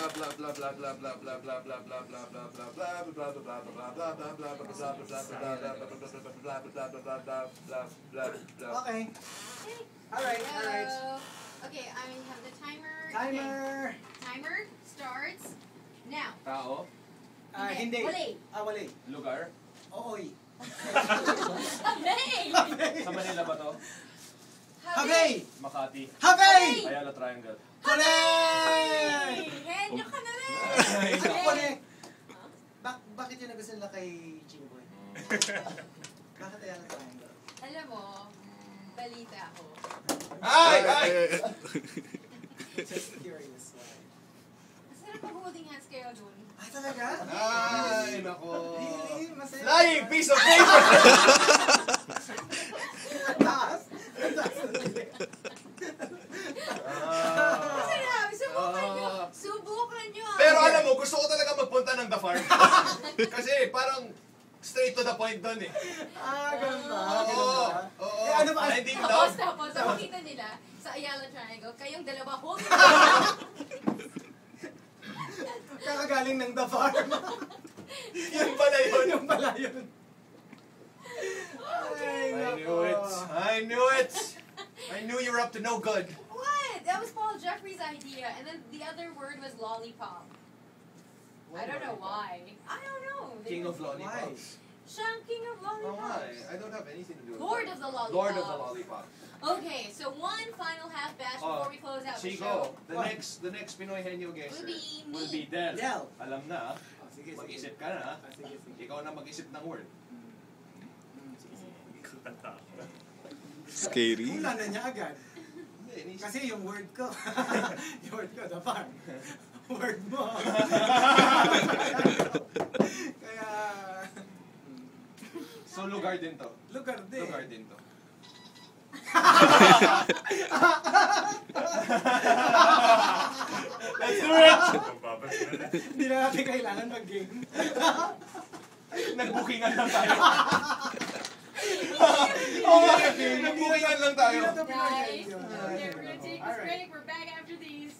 Okay. Alright. Okay, I have the timer. Timer. Timer starts now. Tao. Hindi. Wali. Wali. Lugar. Ooy. Habay! Sa Manila ba to? Habay! Makati. Habay! Ayala Triangle. Correct! Henyo ka na rin! Ano correct? Bakit yun nagustuhan lang kay Chingboy? Bakit Ayala Triangle? Alam mo, balita ako. Ay! Just curious why. Masarap mag-holding hands kayo dun. Ay, talaga? Ay, nako. Really? Masaya. Flying piece of paper! Taas? Taas na ulit. Masarap! Subukan nyo! Subukan nyo! Pero alam mo, gusto ko talaga magpunta ng The Farm. Kasi parang straight to the point doon eh. Ganun ba? Oo. Oo. Ano ba? Hindi daw. Tapos, makita nila sa Ayala Triangle, kayong dalawa holding Kakagaling ng The Farm. Yun pala yun. Yung pala yun. I knew it. I knew it. I knew you were up to no good. What? That was Paul Jeffrey's idea. And then the other word was lollipop. I don't know why. I don't know. King of lollipops. Siya ang king of Oh my, lollipops. I don't have anything to do with Lord that. of the lollipops. Lord of the lollipop. Okay, so one final half batch before we close out the show. Chico, the next Pinoy Henyo guesser Will be me. Del. Del. Alam na, Sige, mag-isip ka na. Sige, sige. Ikaw na mag-isip ng word. Scary. Wala na niya agad. Hindi, Kasi yung word ko, yung word ko, The Farm. Word mo. Kaya, So lugar din to. lugar din. Lugar din to. Let's do it! Hindi na natin kailangan mag-game. Nag-bookingan lang tayo. Oo nga, nag-bookingan lang tayo. Guys, we're gonna take this break. We're back after these.